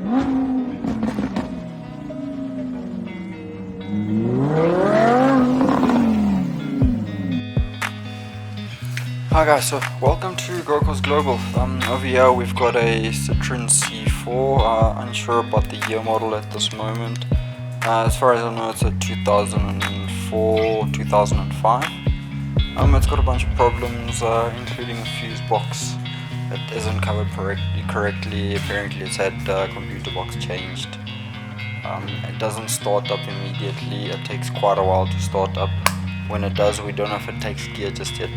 Hi guys, so welcome to Coil Global. Over here we've got a Citroen C4, unsure about the year model at this moment. As far as I know, it's a 2004, 2005. It's got a bunch of problems, including a fuse box that isn't covered correctly. Apparently it's had computer box changed. It doesn't start up immediately, it takes quite a while to start up. When it does, we don't know if it takes gear just yet.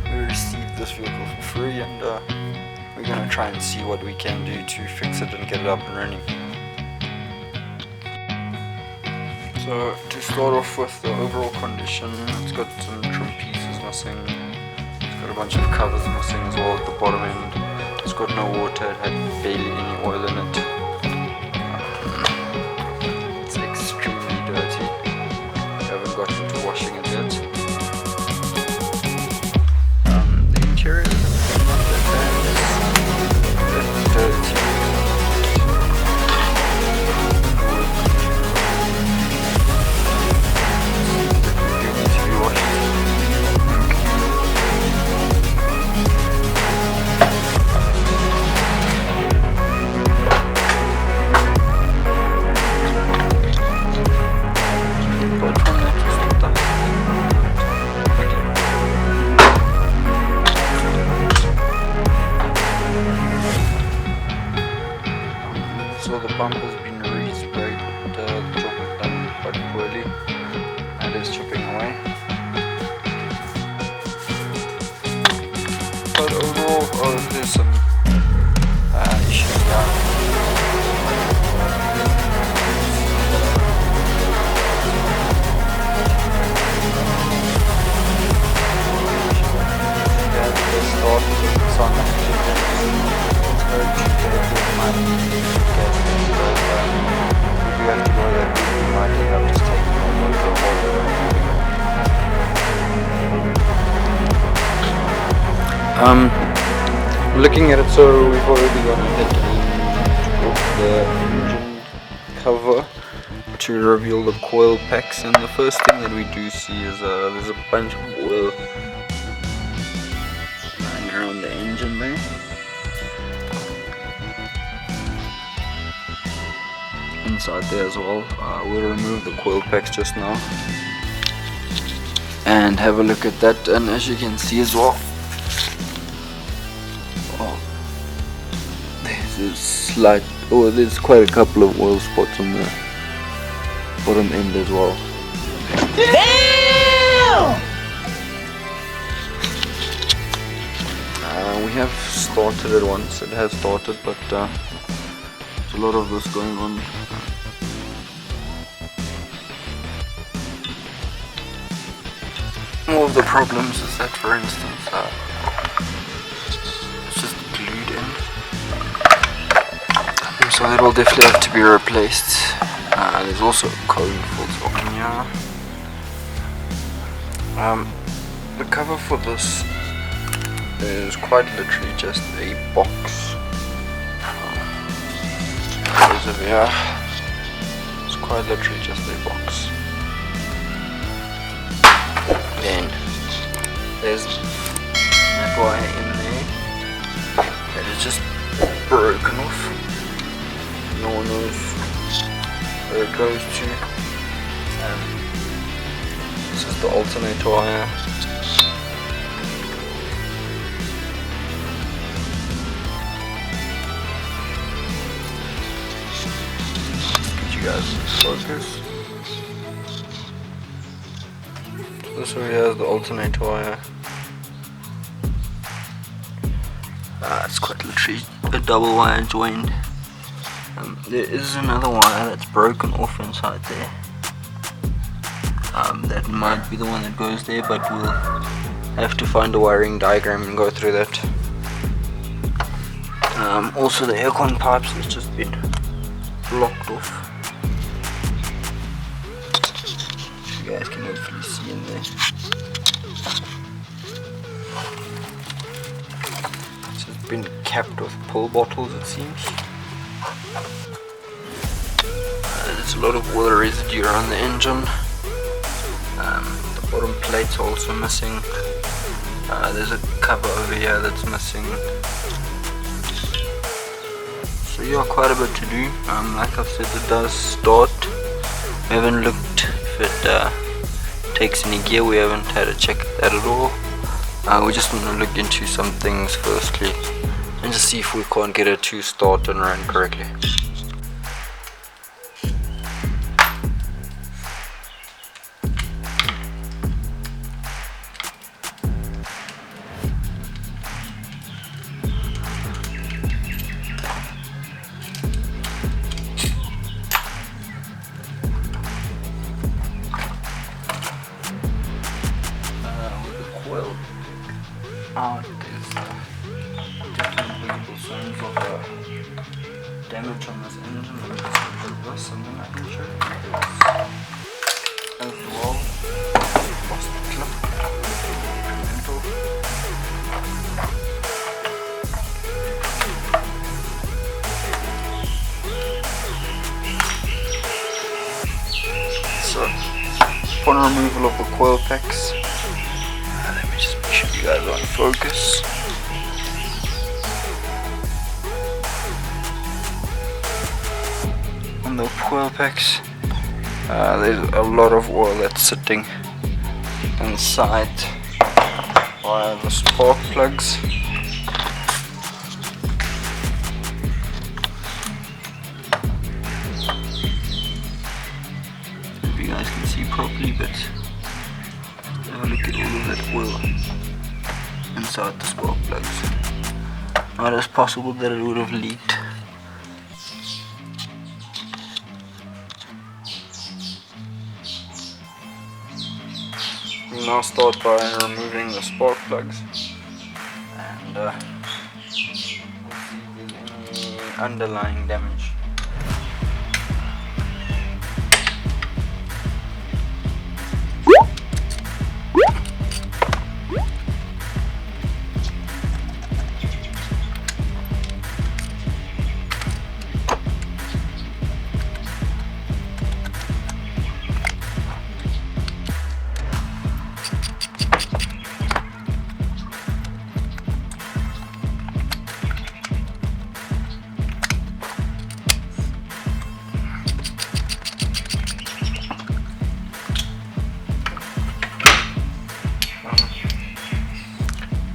We received this vehicle for free, and we're going to try and see what we can do to fix it and get it up and running. So to start off with the overall condition, it's got some trim pieces missing, it's got a bunch of covers missing as well at the bottom end, it's got no water, it had barely any oil in it. It's extremely dirty, I haven't gotten to washing it yet. The interior is not that bad, it's dirty. So the bump has been re-sprayed, but the job was done quite poorly and is chipping away. But overall, there's some issues here. Looking at it, so we've already gone ahead and took the engine cover to reveal the coil packs, and the first thing that we do see is there's a bunch of oil lying around the engine bay. Inside there as well. We'll remove the coil packs just now and have a look at that, and as you can see as well, there's quite a couple of oil spots on the bottom end as well. Damn! We have started it once, it has started, but there's a lot of this going on. One of the problems is that, for instance, it's just glued in, so that will definitely have to be replaced. There's also a coil filter on here. The cover for this is quite literally just a box. Over here, it's quite literally just a box. Then there's that wire in there that is just broken off. No one knows where it goes to. This is the alternator wire. Guys, focus. This over here is the alternator wire. It's quite literally a double wire joined. There is another wire that's broken off inside there. That might be the one that goes there, but we'll have to find a wiring diagram and go through that. Also the aircon pipes has just been blocked off. You guys can hopefully see in there. It's just been capped with pill bottles, it seems. There's a lot of oil residue around the engine. The bottom plate's also missing. There's a cover over here that's missing. So yeah, quite a bit to do. Like I've said, it does start. We haven't looked if it takes any gear. We haven't had a check at that at all. We just want to look into some things firstly and just see if we can't get it to start and run correctly. Coil out, there's definitely visible signs of damage on this engine. Let me just get rid of this and then I can show you this. As well, lost the clip, mental. So, upon removal of the coil packs, let me just make sure you guys are in focus. On the coil packs, there's a lot of oil that's sitting inside via the spark plugs. If you guys can see properly, but have a look at all of that oil inside the spark plugs. Now it is possible that it would have leaked. We'll now start by removing the spark plugs and we'll see if there's any underlying damage.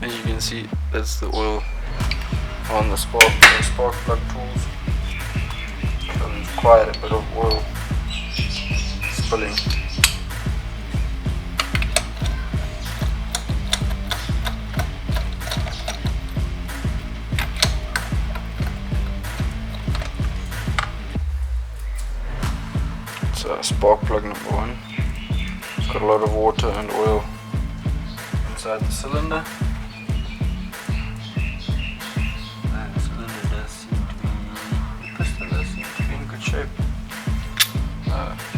As you can see, that's the oil on the spark plug tools. So there's quite a bit of oil spilling. It's spark plug number 1. It's got a lot of water and oil inside the cylinder.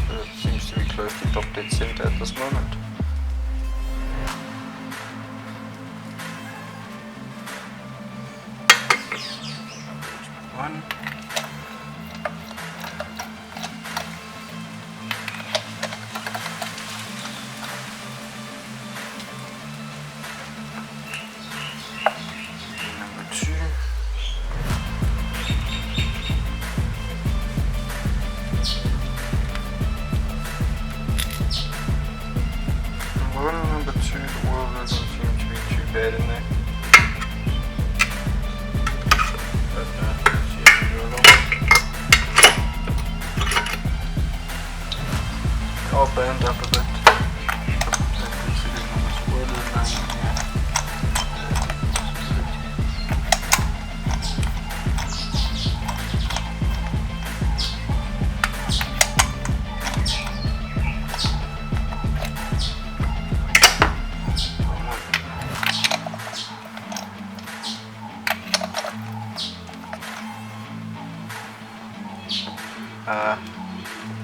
It seems to be close to top dead center at this moment. One. Number 2. Number 2, the oil doesn't seem to be too bad in there. But let's see if we do it all. All burned up a bit. Considering how much oil is lying in here.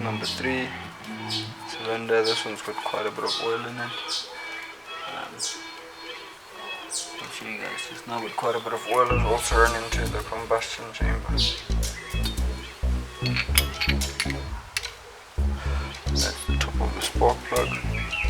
Number 3 cylinder, this one's got quite a bit of oil in it. I'll show you guys just now, but quite a bit of oil has also run into the combustion chamber. That's the top of the spark plug.